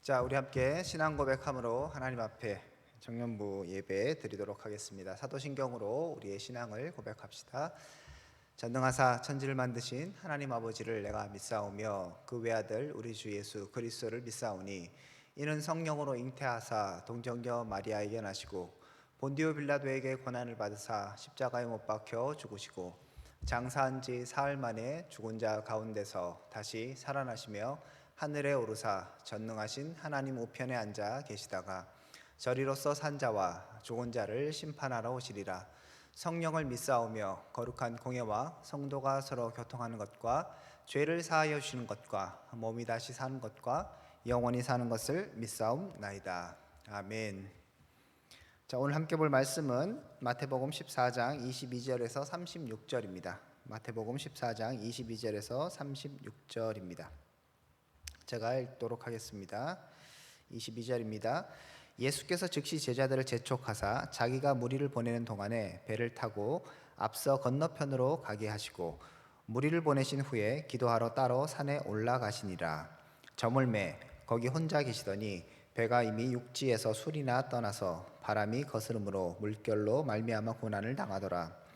자, 우리 함께 신앙 고백함으로 하나님 앞에 정년부 예배 드리도록 하겠습니다. 사도신경으로 우리의 신앙을 고백합시다. 전능하사 천지를 만드신 하나님 아버지를 내가 믿사오며 그 외아들 우리 주 예수 그리스도를 믿사오니 이는 성령으로 잉태하사 동정녀 마리아에게 나시고 본디오 빌라도에게 고난을 받으사 십자가에 못 박혀 죽으시고 장사한 지 사흘 만에 죽은 자 가운데서 다시 살아나시며 하늘에 오르사 전능하신 하나님 우편에 앉아 계시다가 저리로서 산 자와 죽은 자를 심판하러 오시리라. 성령을 믿사오며 거룩한 공예와 성도가 서로 교통하는 것과 죄를 사하여 주시는 것과 몸이 다시 사는 것과 영원히 사는 것을 믿사옵나이다. 아멘. 자, 오늘 함께 볼 말씀은 마태복음 14장 22절에서 36절입니다. 마태복음 14장 22절에서 36절입니다. 제가 읽도록 하겠습니다. 22절입니다. 예수께서 즉시 제자들을 재촉하사 자기가 무리를 보내는 동안에 배를 타고 앞서 건너편으로 가게 하시고 무리를 보내신 후에 기도하러 따로 산에 올라가시니라. 저물매 거기 혼자 계시더니 배가 이미 육지에서 술이나 떠나서 바람이 거스름으로 물결로 말미암아 고난을 당하더라.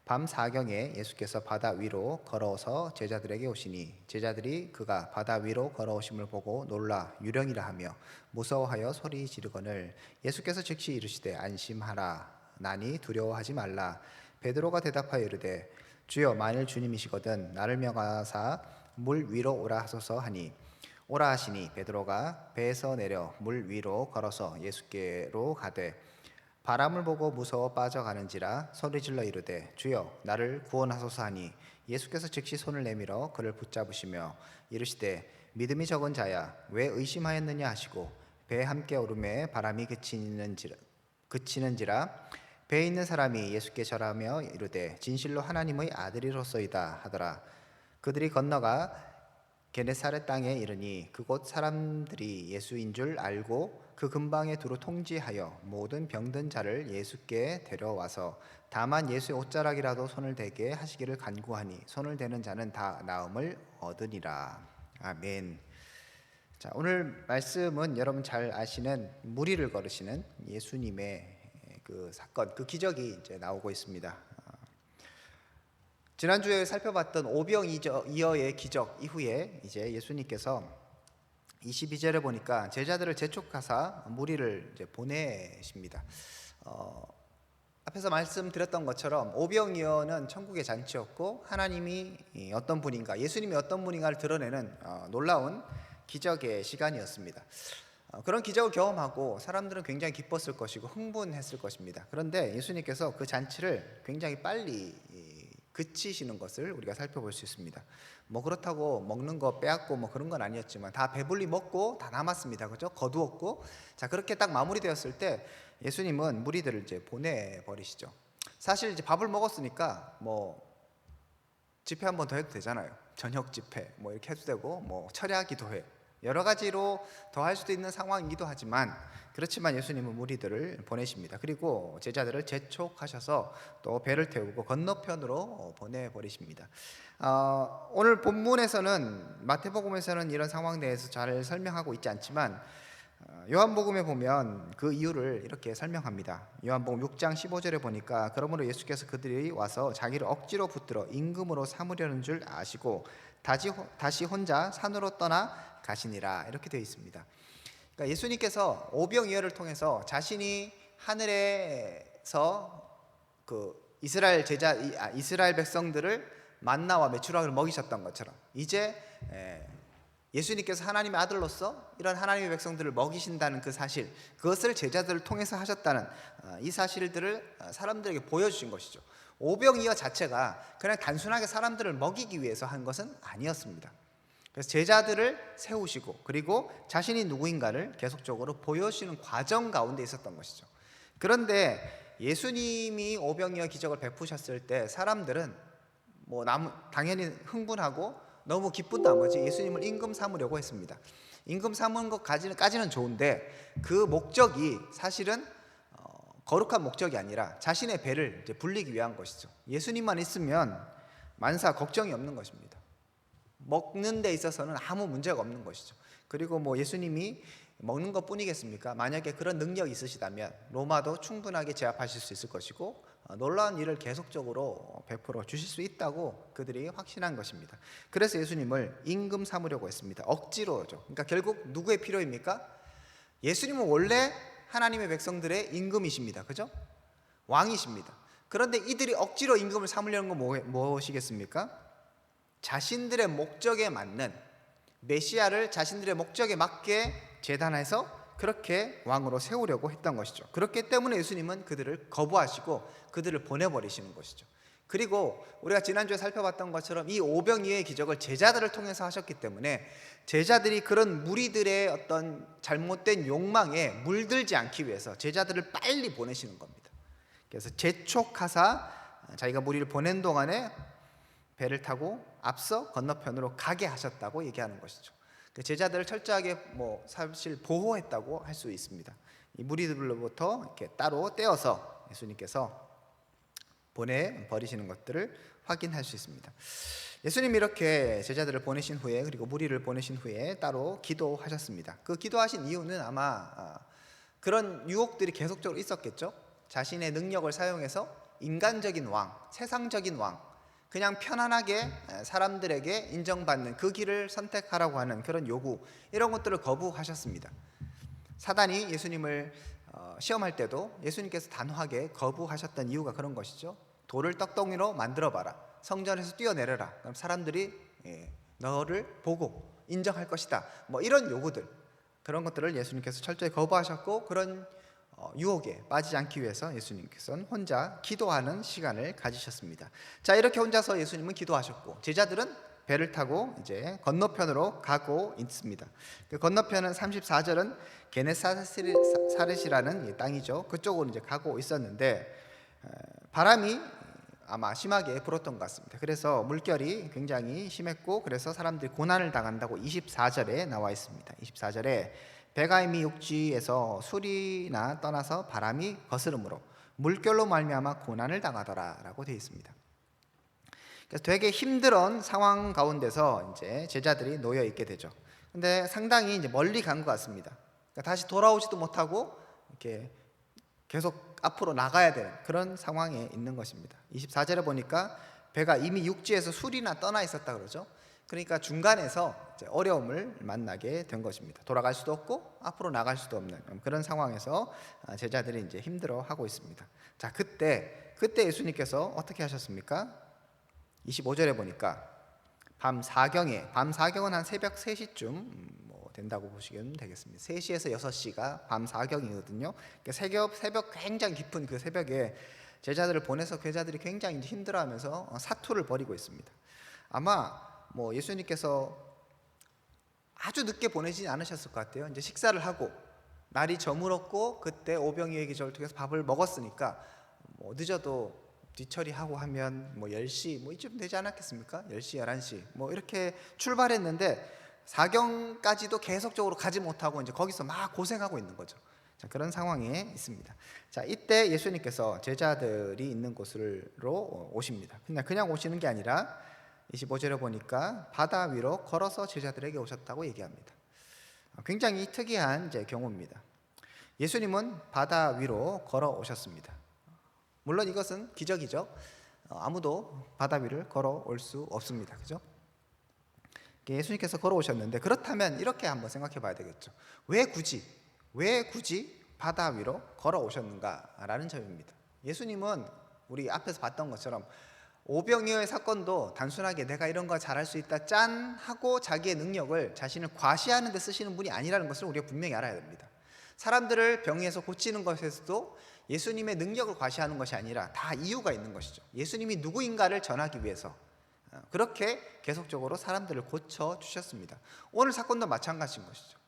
밤 사경에 예수께서 바다 위로 걸어서 제자들에게 오시니 제자들이 그가 바다 위로 걸어오심을 보고 놀라 유령이라 하며 무서워하여 소리 지르거늘 예수께서 즉시 이르시되 안심하라 나니 두려워하지 말라. 베드로가 대답하여 이르되 주여 만일 주님이시거든 나를 명하사 물 위로 오라 하소서 하니 오라 하시니 베드로가 배에서 내려 물 위로 걸어서 예수께로 가되 바람을 보고 무서워 빠져가는지라 소리질러 이르되 주여 나를 구원하소서 하니 예수께서 즉시 손을 내밀어 그를 붙잡으시며 이르시되 믿음이 적은 자야 왜 의심하였느냐 하시고 배에 함께 오르매 바람이 그치는지라 배에 있는 사람이 예수께 절하며 이르되 진실로 하나님의 아들이로소이다 하더라. 그들이 건너가 게네사렛 땅에 이르니 그곳 사람들이 예수인 줄 알고 그 근방에 두루 통지하여 모든 병든 자를 예수께 데려와서 다만 예수의 옷자락이라도 손을 대게 하시기를 간구하니 손을 대는 자는 다 나음을 얻으니라. 아멘. 자, 오늘 말씀은 여러분 잘 아시는 무리를 걸으시는 예수님의 그 사건, 그 기적이 이제 나오고 있습니다. 지난주에 살펴봤던 오병이어의 기적 이후에 이제 예수님께서 22절에 보니까 제자들을 재촉하사 무리를 이제 보내십니다. 앞에서 말씀드렸던 것처럼 오병이어는 천국의 잔치였고 하나님이 어떤 분인가, 예수님이 어떤 분인가를 드러내는 놀라운 기적의 시간이었습니다. 그런 기적을 경험하고 사람들은 굉장히 기뻤을 것이고 흥분했을 것입니다. 그런데 예수님께서 그 잔치를 굉장히 빨리 그치시는 것을 우리가 살펴볼 수 있습니다. 뭐 그렇다고 먹는 거 빼앗고 뭐 그런 건 아니었지만 다 배불리 먹고 다 남았습니다. 그죠? 거두었고, 자 그렇게 딱 마무리되었을 때 예수님은 무리들을 이제 보내버리시죠. 사실 이제 밥을 먹었으니까 뭐 집회 한 번 더 해도 되잖아요. 저녁 집회 뭐 이렇게 해도 되고 뭐 철야 기도회 여러 가지로 더 할 수도 있는 상황이기도 하지만 그렇지만 예수님은 무리들을 보내십니다. 그리고 제자들을 재촉하셔서 또 배를 태우고 건너편으로 보내버리십니다. 오늘 본문에서는 마태복음에서는 이런 상황에 대해서 잘 설명하고 있지 않지만 요한복음에 보면 그 이유를 이렇게 설명합니다. 요한복음 6장 15절에 보니까 그러므로 예수께서 그들이 와서 자기를 억지로 붙들어 임금으로 삼으려는 줄 아시고 다시 혼자 산으로 떠나 가시니라 이렇게 되어 있습니다. 그러니까 예수님께서 오병이어를 통해서 자신이 하늘에서 그 이스라엘 백성들을 만나와 메추라기를 먹이셨던 것처럼 이제 예수님께서 하나님의 아들로서 이런 하나님의 백성들을 먹이신다는 그 사실, 그것을 제자들을 통해서 하셨다는 이 사실들을 사람들에게 보여주신 것이죠. 오병이어 자체가 그냥 단순하게 사람들을 먹이기 위해서 한 것은 아니었습니다. 그래서 제자들을 세우시고 그리고 자신이 누구인가를 계속적으로 보여주시는 과정 가운데 있었던 것이죠. 그런데 예수님이 오병이어 기적을 베푸셨을 때 사람들은 당연히 흥분하고 너무 기쁜 나머지 예수님을 임금 삼으려고 했습니다. 임금 삼은 것까지는 좋은데 그 목적이 사실은 거룩한 목적이 아니라 자신의 배를 이제 불리기 위한 것이죠. 예수님만 있으면 만사 걱정이 없는 것입니다. 먹는 데 있어서는 아무 문제가 없는 것이죠. 그리고 뭐 예수님이 먹는 것 뿐이겠습니까? 만약에 그런 능력이 있으시다면 로마도 충분하게 제압하실 수 있을 것이고 놀라운 일을 계속적으로 베풀어 주실 수 있다고 그들이 확신한 것입니다. 그래서 예수님을 임금 삼으려고 했습니다. 억지로죠. 그러니까 결국 누구의 필요입니까? 예수님은 원래 하나님의 백성들의 임금이십니다. 그죠? 왕이십니다. 그런데 이들이 억지로 임금을 삼으려는 건 무엇이겠습니까? 자신들의 목적에 맞는 메시아를 자신들의 목적에 맞게 제단해서 그렇게 왕으로 세우려고 했던 것이죠. 그렇기 때문에 예수님은 그들을 거부하시고 그들을 보내버리시는 것이죠. 그리고 우리가 지난주에 살펴봤던 것처럼 이 오병이어의 기적을 제자들을 통해서 하셨기 때문에 제자들이 그런 무리들의 어떤 잘못된 욕망에 물들지 않기 위해서 제자들을 빨리 보내시는 겁니다. 그래서 재촉하사 자기가 무리를 보낸 동안에 배를 타고 앞서 건너편으로 가게 하셨다고 얘기하는 것이죠. 제자들을 철저하게 사실 보호했다고 할 수 있습니다. 이 무리들로부터 이렇게 따로 떼어서 예수님께서 보내 버리시는 것들을 확인할 수 있습니다. 예수님이 이렇게 제자들을 보내신 후에 그리고 무리를 보내신 후에 따로 기도하셨습니다. 그 기도하신 이유는 아마 그런 유혹들이 계속적으로 있었겠죠. 자신의 능력을 사용해서 인간적인 왕, 세상적인 왕, 그냥 편안하게 사람들에게 인정받는 그 길을 선택하라고 하는 그런 요구, 이런 것들을 거부하셨습니다. 사단이 예수님을 시험할 때도 예수님께서 단호하게 거부하셨던 이유가 그런 것이죠. 돌을 떡덩이로 만들어봐라, 성전에서 뛰어내려라, 그럼 사람들이 너를 보고 인정할 것이다, 이런 요구들, 그런 것들을 예수님께서 철저히 거부하셨고, 그런 유혹에 빠지지 않기 위해서 예수님께서는 혼자 기도하는 시간을 가지셨습니다. 자, 이렇게 혼자서 예수님은 기도하셨고 제자들은 배를 타고 이제 건너편으로 가고 있습니다. 그 건너편은 34절은 게네사렛이라는 땅이죠. 그쪽으로 이제 가고 있었는데 바람이 아마 심하게 불었던 것 같습니다. 그래서 물결이 굉장히 심했고 그래서 사람들이 고난을 당한다고 24절에 나와 있습니다. 24절에 배가 이미 육지에서 술이나 떠나서 바람이 거스름으로 물결로 말미암아 고난을 당하더라라고 되어 있습니다. 그래서 되게 힘든 상황 가운데서 이제 제자들이 놓여 있게 되죠. 근데 상당히 이제 멀리 간 것 같습니다. 그러니까 다시 돌아오지도 못하고 이렇게 계속 앞으로 나가야 되는 그런 상황에 있는 것입니다. 24절에 보니까 배가 이미 육지에서 술이나 떠나 있었다 그러죠. 그러니까 중간에서 이제 어려움을 만나게 된 것입니다. 돌아갈 수도 없고 앞으로 나갈 수도 없는 그런 상황에서 제자들이 이제 힘들어하고 있습니다. 자, 그때 예수님께서 어떻게 하셨습니까? 25절에 보니까 밤 사경은 한 새벽 3시쯤 된다고 보시면 되겠습니다. 3시에서 6시가 밤 사경이거든요. 새벽 굉장히 깊은 그 새벽에 제자들을 보내서 제자들이 굉장히 힘들어하면서 사투를 벌이고 있습니다. 아마 예수님께서 아주 늦게 보내지 않으셨을 것 같아요. 이제 식사를 하고 날이 저물었고 그때 오병이어의 기적을 통해서 밥을 먹었으니까 늦어도 뒤처리하고 하면 10시 이쯤 되지 않았겠습니까? 10시, 11시 이렇게 출발했는데 사경까지도 계속적으로 가지 못하고 이제 거기서 막 고생하고 있는 거죠. 자, 그런 상황에 있습니다. 자, 이때 예수님께서 제자들이 있는 곳으로 오십니다. 그냥 오시는 게 아니라 25절에 보니까 바다 위로 걸어서 제자들에게 오셨다고 얘기합니다. 굉장히 특이한 이제 경우입니다. 예수님은 바다 위로 걸어 오셨습니다. 물론 이것은 기적이죠. 아무도 바다 위를 걸어 올 수 없습니다. 그죠? 예수님께서 걸어 오셨는데 그렇다면 이렇게 한번 생각해 봐야 되겠죠. 왜 굳이 바다 위로 걸어 오셨는가라는 점입니다. 예수님은 우리 앞에서 봤던 것처럼 오병이어의 사건도 단순하게 내가 이런 거 잘할 수 있다 짠 하고 자기의 능력을 자신을 과시하는 데 쓰시는 분이 아니라는 것을 우리가 분명히 알아야 됩니다. 사람들을 병에서 고치는 것에서도 예수님의 능력을 과시하는 것이 아니라 다 이유가 있는 것이죠. 예수님이 누구인가를 전하기 위해서 그렇게 계속적으로 사람들을 고쳐주셨습니다. 오늘 사건도 마찬가지인 것이죠.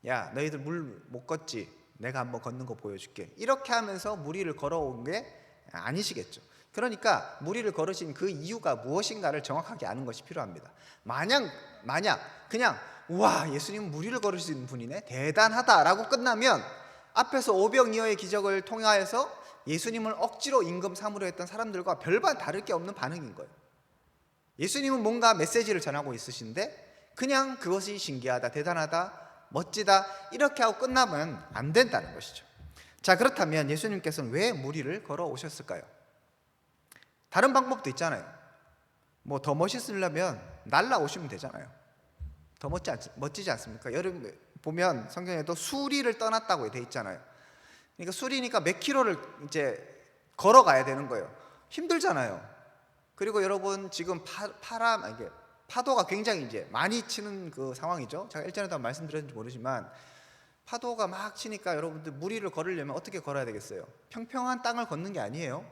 야, 너희들 물 못 걷지? 내가 한번 걷는 거 보여줄게. 이렇게 하면서 무리를 걸어온 게 아니시겠죠. 그러니까 무리를 걸으신 그 이유가 무엇인가를 정확하게 아는 것이 필요합니다. 만약 그냥 우와, 예수님은 무리를 걸으시는 분이네, 대단하다라고 끝나면 앞에서 오병이어의 기적을 통하여서 예수님을 억지로 임금 삼으려 했던 사람들과 별반 다를 게 없는 반응인 거예요. 예수님은 뭔가 메시지를 전하고 있으신데 그냥 그것이 신기하다, 대단하다, 멋지다 이렇게 하고 끝나면 안 된다는 것이죠. 자, 그렇다면 예수님께서는 왜 물 위를 걸어오셨을까요? 다른 방법도 있잖아요. 뭐 더 멋있으려면 날라오시면 되잖아요. 더 멋지지 않습니까? 여러분 보면 성경에도 수리를 떠났다고 돼 있잖아요. 그러니까 수리니까 몇 킬로를 이제 걸어가야 되는 거예요. 힘들잖아요. 그리고 여러분 지금 이게 파도가 굉장히 이제 많이 치는 그 상황이죠. 제가 일전에도 말씀드렸는지 모르지만 파도가 막 치니까 여러분들 물 위를 걸으려면 어떻게 걸어야 되겠어요? 평평한 땅을 걷는 게 아니에요.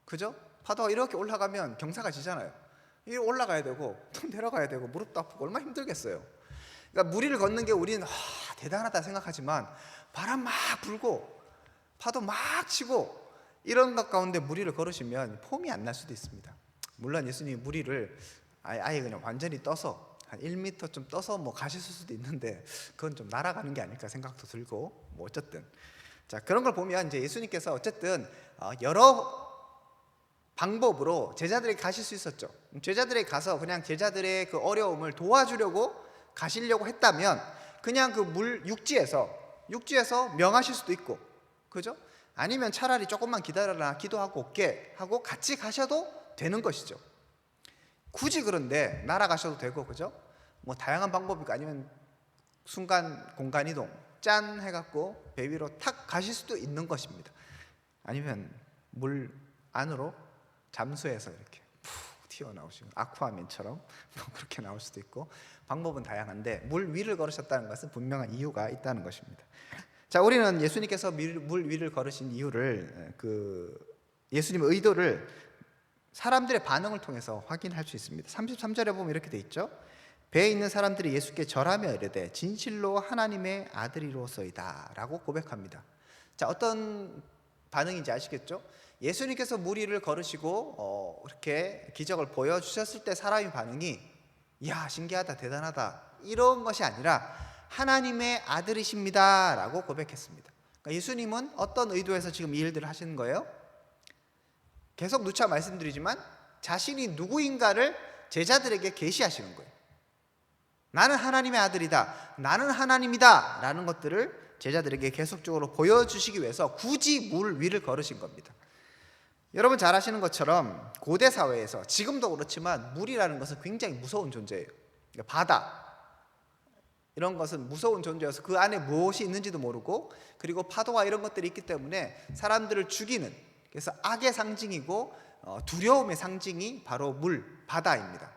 그죠? 파도가 이렇게 올라가면 경사가 지잖아요. 이 올라가야 되고 또 내려가야 되고 무릎도 아프고 얼마나 힘들겠어요. 그러니까 물 위를 걷는 게 우리는 대단하다 생각하지만 바람 막 불고 파도 막 치고 이런 것 가운데 물 위를 걸으시면 폼이 안 날 수도 있습니다. 물론 예수님이 물 위를 아예 그냥 완전히 떠서 한 1m 좀 떠서 뭐 가셨을 수도 있는데 그건 좀 날아가는 게 아닐까 생각도 들고 뭐 어쨌든 자 그런 걸 보면 이제 예수님께서 어쨌든 여러 방법으로 제자들에게 가실 수 있었죠. 제자들에게 가서 그냥 제자들의 그 어려움을 도와주려고 가시려고 했다면 그냥 그 육지에서 명하실 수도 있고, 그죠? 아니면 차라리 조금만 기다려라, 기도하고 올게 하고 같이 가셔도 되는 것이죠. 굳이 그런데 날아가셔도 되고, 그죠? 뭐 다양한 방법이고 아니면 순간 공간 이동 짠 해갖고 배 위로 탁 가실 수도 있는 것입니다. 아니면 물 안으로 잠수해서 이렇게 푹 튀어나오시고 아쿠아맨처럼 그렇게 나올 수도 있고 방법은 다양한데 물 위를 걸으셨다는 것은 분명한 이유가 있다는 것입니다. 자, 우리는 예수님께서 물 위를 걸으신 이유를 예수님의 의도를 사람들의 반응을 통해서 확인할 수 있습니다. 33절에 보면 이렇게 돼 있죠. 배에 있는 사람들이 예수께 절하며 이르되 진실로 하나님의 아들이로소이다 라고 고백합니다. 자, 어떤 반응인지 아시겠죠? 예수님께서 물 위를 걸으시고 이렇게 기적을 보여주셨을 때 사람의 반응이 이야 신기하다 대단하다 이런 것이 아니라 하나님의 아들이십니다 라고 고백했습니다. 그러니까 예수님은 어떤 의도에서 지금 이 일들을 하시는 거예요? 계속 누차 말씀드리지만 자신이 누구인가를 제자들에게 계시하시는 거예요. 나는 하나님의 아들이다, 나는 하나님이다 라는 것들을 제자들에게 계속적으로 보여주시기 위해서 굳이 물 위를 걸으신 겁니다. 여러분 잘 아시는 것처럼 고대 사회에서 지금도 그렇지만 물이라는 것은 굉장히 무서운 존재예요. 그러니까 바다 이런 것은 무서운 존재여서 그 안에 무엇이 있는지도 모르고 그리고 파도와 이런 것들이 있기 때문에 사람들을 죽이는 그래서 악의 상징이고 두려움의 상징이 바로 바다입니다.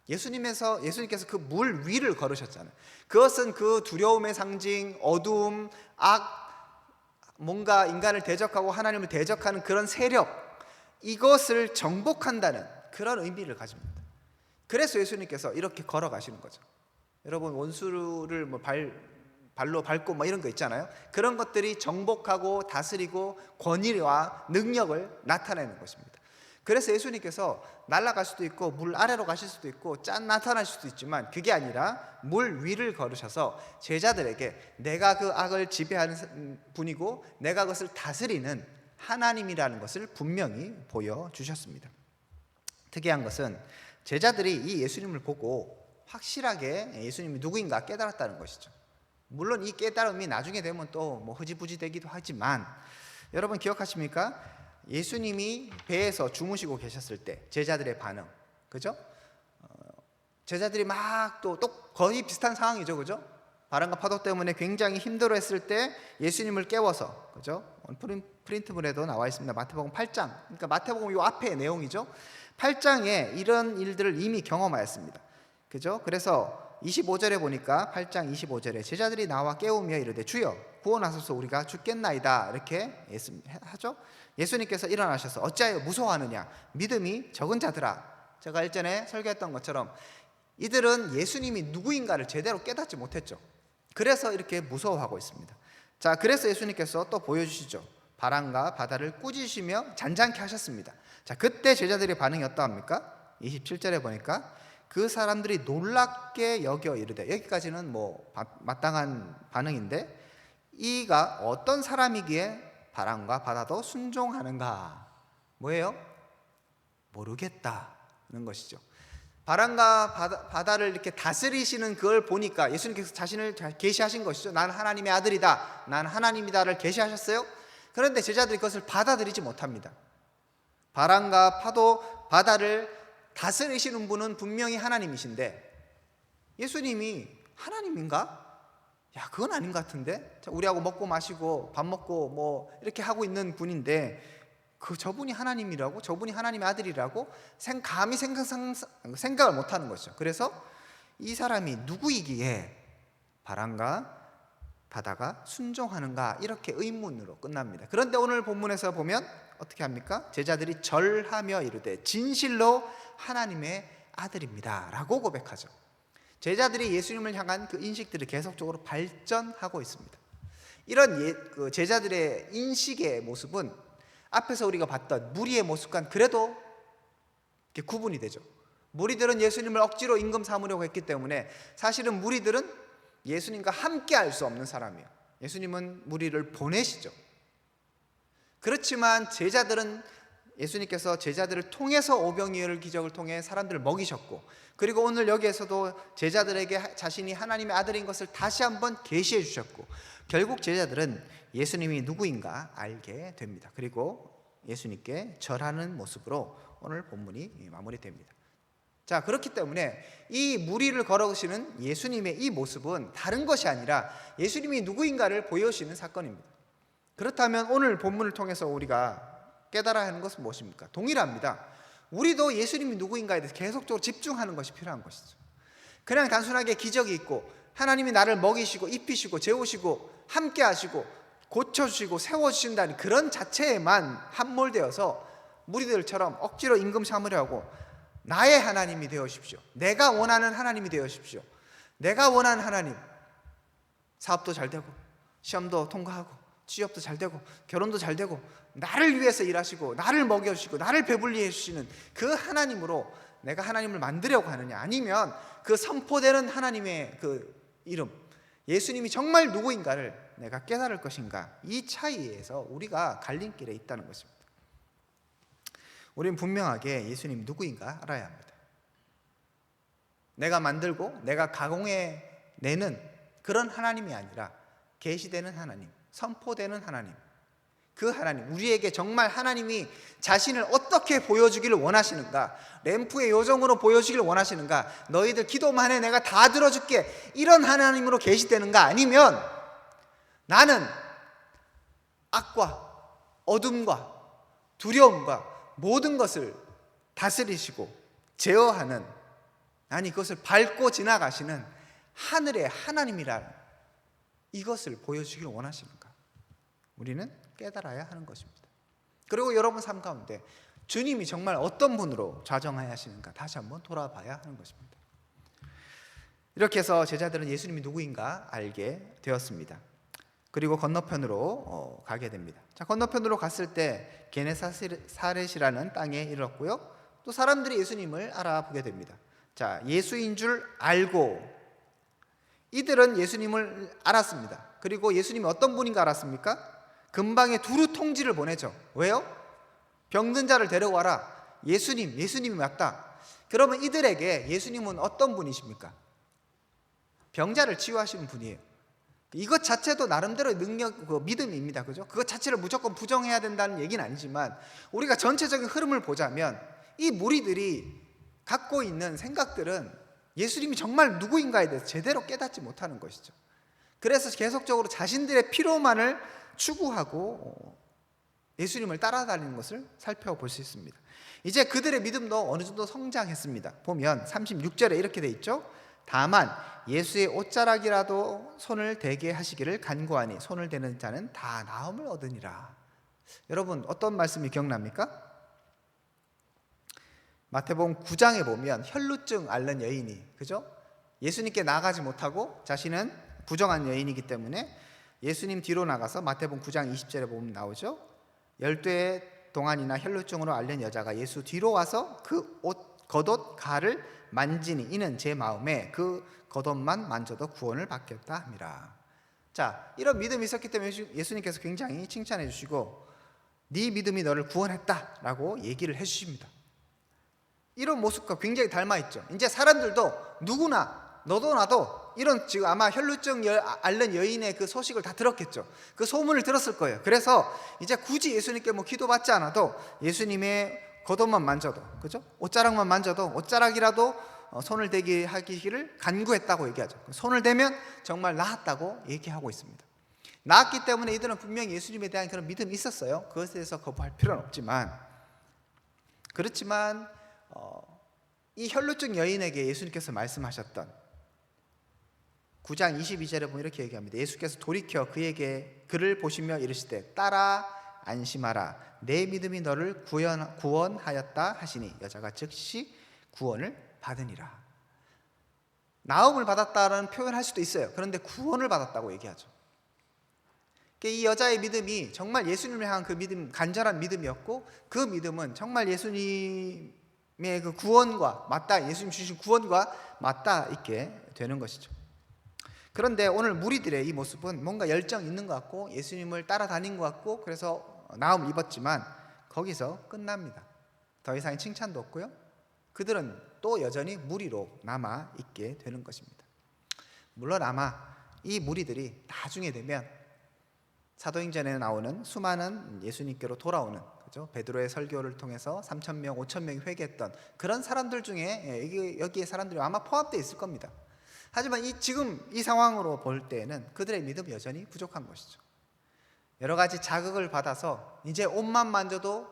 예수님께서 그 물 위를 걸으셨잖아요. 그것은 그 두려움의 상징, 어두움, 악, 뭔가 인간을 대적하고 하나님을 대적하는 그런 세력 이것을 정복한다는 그런 의미를 가집니다. 그래서 예수님께서 이렇게 걸어가시는 거죠. 여러분 원수를 뭐 발로 밟고 뭐 이런 거 있잖아요. 그런 것들이 정복하고 다스리고 권위와 능력을 나타내는 것입니다. 그래서 예수님께서 날아갈 수도 있고 물 아래로 가실 수도 있고 짠 나타날 수도 있지만 그게 아니라 물 위를 걸으셔서 제자들에게 내가 그 악을 지배하는 분이고 내가 그것을 다스리는 하나님이라는 것을 분명히 보여주셨습니다. 특이한 것은 제자들이 이 예수님을 보고 확실하게 예수님이 누구인가 깨달았다는 것이죠. 물론 이 깨달음이 나중에 되면 또 뭐 흐지부지 되기도 하지만 여러분 기억하십니까? 예수님이 배에서 주무시고 계셨을 때 제자들의 반응, 그죠? 제자들이 막 또 거의 비슷한 상황이죠, 그죠? 바람과 파도 때문에 굉장히 힘들어했을 때 예수님을 깨워서, 그죠? 프린트물에도 나와 있습니다. 마태복음 8장. 그러니까 마태복음 요 앞에 내용이죠. 8장에 이런 일들을 이미 경험하였습니다. 그죠? 그래서 25절에 보니까 8장 25절에 제자들이 나와 깨우며 이르되 주여 구원하소서 우리가 죽겠나이다 이렇게 하죠. 예수님께서 일어나셔서 어찌하여 무서워하느냐 믿음이 적은 자들아. 제가 일전에 설교했던 것처럼 이들은 예수님이 누구인가를 제대로 깨닫지 못했죠. 그래서 이렇게 무서워하고 있습니다. 자, 그래서 예수님께서 또 보여주시죠. 바람과 바다를 꾸짖으시며 잔잔케 하셨습니다. 자, 그때 제자들의 반응이 어떠합니까? 27절에 보니까 그 사람들이 놀랍게 여겨 이르되, 여기까지는 뭐 마땅한 반응인데 이가 어떤 사람이기에 바람과 바다도 순종하는가? 뭐예요? 모르겠다는 것이죠. 바람과 바다를 이렇게 다스리시는 그걸 보니까 예수님께서 자신을 계시하신 것이죠. 나는 하나님의 아들이다, 나는 하나님이다를 계시하셨어요. 그런데 제자들이 그것을 받아들이지 못합니다. 바람과 파도, 바다를 다스리시는 분은 분명히 하나님이신데 예수님이 하나님인가? 야, 그건 아닌 것 같은데? 우리하고 먹고 마시고 밥 먹고 뭐 이렇게 하고 있는 분인데 저분이 하나님이라고? 저분이 하나님의 아들이라고? 감히 생각을 못하는 것이죠. 그래서 이 사람이 누구이기에 바람과 바다가 순종하는가, 이렇게 의문으로 끝납니다. 그런데 오늘 본문에서 보면 어떻게 합니까? 제자들이 절하며 이르되 진실로 하나님의 아들입니다 라고 고백하죠. 제자들이 예수님을 향한 그 인식들을 계속적으로 발전하고 있습니다. 이런 제자들의 인식의 모습은 앞에서 우리가 봤던 무리의 모습과는 그래도 구분이 되죠. 무리들은 예수님을 억지로 임금 삼으려고 했기 때문에 사실은 무리들은 예수님과 함께 할 수 없는 사람이에요. 예수님은 무리를 보내시죠. 그렇지만 제자들은 예수님께서 제자들을 통해서 오병이어를 기적을 통해 사람들을 먹이셨고, 그리고 오늘 여기에서도 제자들에게 자신이 하나님의 아들인 것을 다시 한번 계시해 주셨고, 결국 제자들은 예수님이 누구인가 알게 됩니다. 그리고 예수님께 절하는 모습으로 오늘 본문이 마무리됩니다. 자, 그렇기 때문에 이 무리를 걸어오시는 예수님의 이 모습은 다른 것이 아니라 예수님이 누구인가를 보여주시는 사건입니다. 그렇다면 오늘 본문을 통해서 우리가 깨달아야 하는 것은 무엇입니까? 동일합니다. 우리도 예수님이 누구인가에 대해서 계속적으로 집중하는 것이 필요한 것이죠. 그냥 단순하게 기적이 있고 하나님이 나를 먹이시고 입히시고 재우시고 함께 하시고 고쳐주시고 세워주신다는 그런 자체에만 함몰되어서 무리들처럼 억지로 임금 삼으려 하고 나의 하나님이 되어십시오, 내가 원하는 하나님이 되어십시오, 내가 원하는 하나님, 사업도 잘 되고 시험도 통과하고 취업도 잘 되고 결혼도 잘 되고 나를 위해서 일하시고 나를 먹여주시고 나를 배불리 해주시는 그 하나님으로 내가 하나님을 만들려고 하느냐, 아니면 그 선포되는 하나님의 그 이름 예수님이 정말 누구인가를 내가 깨달을 것인가, 이 차이에서 우리가 갈림길에 있다는 것입니다. 우리는 분명하게 예수님이 누구인가 알아야 합니다. 내가 만들고 내가 가공해내는 그런 하나님이 아니라 계시되는 하나님, 선포되는 하나님, 그 하나님, 우리에게 정말 하나님이 자신을 어떻게 보여주기를 원하시는가, 램프의 요정으로 보여주기를 원하시는가, 너희들 기도만 해 내가 다 들어줄게, 이런 하나님으로 계시되는가, 아니면 나는 악과 어둠과 두려움과 모든 것을 다스리시고 제어하는, 아니 그것을 밟고 지나가시는 하늘의 하나님이란 이것을 보여주기를 원하시는가, 우리는 깨달아야 하는 것입니다. 그리고 여러분 삶 가운데 주님이 정말 어떤 분으로 좌정하여 하시는가 다시 한번 돌아봐야 하는 것입니다. 이렇게 해서 제자들은 예수님이 누구인가 알게 되었습니다. 그리고 건너편으로 가게 됩니다. 자, 건너편으로 갔을 때 게네사렛이라는 땅에 이르렀고요. 또 사람들이 예수님을 알아보게 됩니다. 자, 예수인 줄 알고 이들은 예수님을 알았습니다. 그리고 예수님이 어떤 분인가 알았습니까? 근방에 두루 통지를 보내죠. 왜요? 병든 자를 데려와라. 예수님이 맞다. 그러면 이들에게 예수님은 어떤 분이십니까? 병자를 치유하시는 분이에요. 이것 자체도 나름대로의 능력, 믿음입니다. 그죠? 그것 자체를 무조건 부정해야 된다는 얘기는 아니지만 우리가 전체적인 흐름을 보자면 이 무리들이 갖고 있는 생각들은 예수님이 정말 누구인가에 대해서 제대로 깨닫지 못하는 것이죠. 그래서 계속적으로 자신들의 피로만을 추구하고 예수님을 따라다니는 것을 살펴볼 수 있습니다. 이제 그들의 믿음도 어느 정도 성장했습니다. 보면 36절에 이렇게 돼 있죠. 다만 예수의 옷자락이라도 손을 대게 하시기를 간구하니 손을 대는 자는 다 나음을 얻으니라. 여러분 어떤 말씀이 기억납니까? 마태복음 9장에 보면 혈루증 앓는 여인이, 그죠? 예수님께 나아가지 못하고 자신은 부정한 여인이기 때문에 예수님 뒤로 나가서 마태복음 9장 20절에 보면 나오죠. 12의 동안이나 혈루증으로 앓는 여자가 예수 뒤로 와서 그 겉옷 가를 만지니 이는 제 마음에 그 겉옷만 만져도 구원을 받겠다 함이라. 자, 이런 믿음이 있었기 때문에 예수님께서 굉장히 칭찬해 주시고 네 믿음이 너를 구원했다라고 얘기를 해 주십니다. 이런 모습과 굉장히 닮아 있죠. 이제 사람들도 누구나 너도 나도 이런 지금 아마 혈루증 앓는 여인의 그 소식을 다 들었겠죠. 그 소문을 들었을 거예요. 그래서 이제 굳이 예수님께 뭐 기도받지 않아도 예수님의 겉옷만 만져도, 그죠? 옷자락만 만져도 옷자락이라도 손을 대게 하기를 간구했다고 얘기하죠. 손을 대면 정말 나았다고 얘기하고 있습니다. 나았기 때문에 이들은 분명히 예수님에 대한 그런 믿음이 있었어요. 그것에 대해서 거부할 필요는 없지만, 그렇지만 이 혈루증 여인에게 예수님께서 말씀하셨던 9장 22절에 보면 이렇게 얘기합니다. 예수께서 돌이켜 그를 보시며 이르시되 따라 안심하라 내 믿음이 너를 구원하였다 하시니 여자가 즉시 구원을 받으니라. 나음을 받았다는 표현할 수도 있어요. 그런데 구원을 받았다고 얘기하죠. 이 여자의 믿음이 정말 예수님을 향한 그 믿음, 간절한 믿음이었고, 그 믿음은 정말 예수님의 그 구원과 맞닿아, 예수님 주신 구원과 맞닿아 있게 되는 것이죠. 그런데 오늘 무리들의 이 모습은 뭔가 열정 있는 것 같고 예수님을 따라다닌 것 같고 그래서 나음을 입었지만 거기서 끝납니다. 더 이상의 칭찬도 없고요. 그들은 또 여전히 무리로 남아 있게 되는 것입니다. 물론 아마 이 무리들이 나중에 되면 사도행전에 나오는 수많은 예수님께로 돌아오는, 그죠? 베드로의 설교를 통해서 3,000명, 5,000명이 회개했던 그런 사람들 중에 여기에 사람들이 아마 포함되어 있을 겁니다. 하지만 지금 이 상황으로 볼 때에는 그들의 믿음이 여전히 부족한 것이죠. 여러 가지 자극을 받아서 이제 옷만 만져도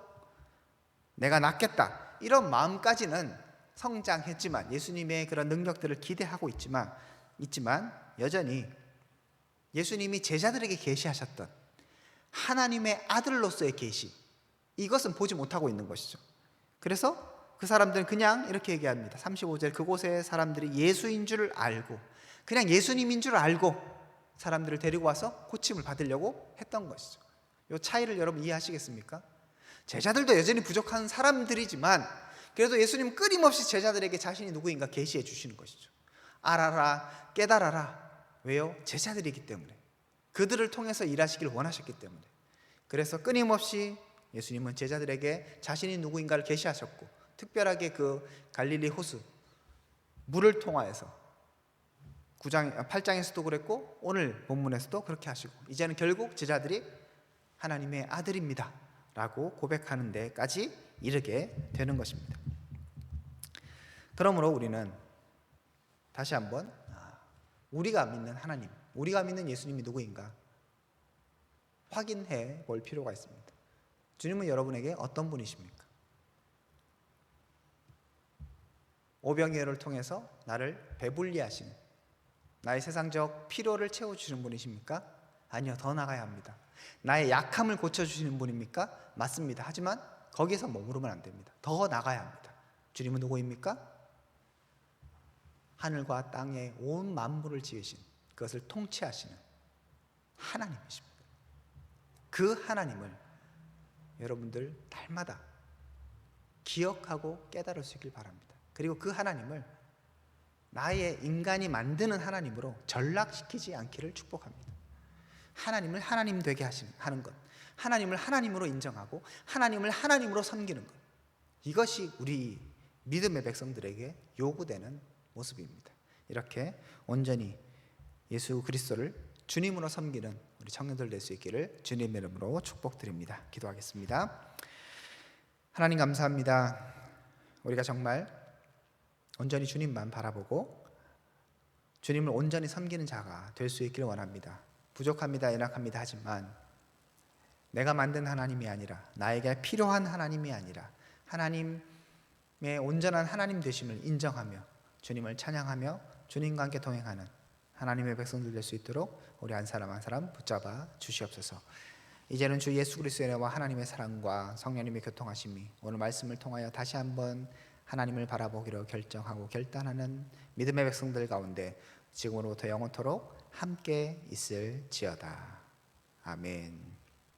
내가 낫겠다 이런 마음까지는 성장했지만, 예수님의 그런 능력들을 기대하고 있지만 여전히 예수님이 제자들에게 계시하셨던 하나님의 아들로서의 계시, 이것은 보지 못하고 있는 것이죠. 그래서 그 사람들은 그냥 이렇게 얘기합니다. 35절, 그곳의 사람들이 예수인 줄 알고, 그냥 예수님인 줄 알고 사람들을 데리고 와서 고침을 받으려고 했던 것이죠. 이 차이를 여러분 이해하시겠습니까? 제자들도 여전히 부족한 사람들이지만 그래도 예수님은 끊임없이 제자들에게 자신이 누구인가 계시해 주시는 것이죠. 알아라, 깨달아라. 왜요? 제자들이기 때문에, 그들을 통해서 일하시길 원하셨기 때문에. 그래서 끊임없이 예수님은 제자들에게 자신이 누구인가를 계시하셨고, 특별하게 그 갈릴리 호수 물을 통하여서 8장에서도 그랬고 오늘 본문에서도 그렇게 하시고, 이제는 결국 제자들이 하나님의 아들입니다 라고 고백하는 데까지 이르게 되는 것입니다. 그러므로 우리는 다시 한번 우리가 믿는 하나님, 우리가 믿는 예수님이 누구인가 확인해 볼 필요가 있습니다. 주님은 여러분에게 어떤 분이십니까? 오병이어를 통해서 나를 배불리 하시는, 나의 세상적 필요를 채워주시는 분이십니까? 아니요, 더 나가야 합니다. 나의 약함을 고쳐주시는 분입니까? 맞습니다. 하지만 거기서 머무르면 안 됩니다. 더 나가야 합니다. 주님은 누구입니까? 하늘과 땅의 온 만물을 지으신, 그것을 통치하시는 하나님이십니다. 그 하나님을 여러분들 날마다 기억하고 깨달을 수 있길 바랍니다. 그리고 그 하나님을 나의 인간이 만드는 하나님으로 전락시키지 않기를 축복합니다. 하나님을 하나님 되게 하는 것, 하나님을 하나님으로 인정하고 하나님을 하나님으로 섬기는 것, 이것이 우리 믿음의 백성들에게 요구되는 모습입니다. 이렇게 온전히 예수 그리스도를 주님으로 섬기는 우리 청년들 될 수 있기를 주님의 이름으로 축복드립니다. 기도하겠습니다. 하나님 감사합니다. 우리가 정말 온전히 주님만 바라보고 주님을 온전히 섬기는 자가 될 수 있기를 원합니다. 부족합니다, 연약합니다 하지만 내가 만든 하나님이 아니라, 나에게 필요한 하나님이 아니라 하나님의 온전한 하나님 되심을 인정하며 주님을 찬양하며 주님과 함께 동행하는 하나님의 백성들 될 수 있도록 우리 한 사람 한 사람 붙잡아 주시옵소서. 이제는 주 예수 그리스도의 은혜와 하나님의 사랑과 성령님의 교통하심이 오늘 말씀을 통하여 다시 한번 하나님을 바라보기로 결정하고 결단하는 믿음의 백성들 가운데 지금으로부터 영원토록 함께 있을지어다. 아멘.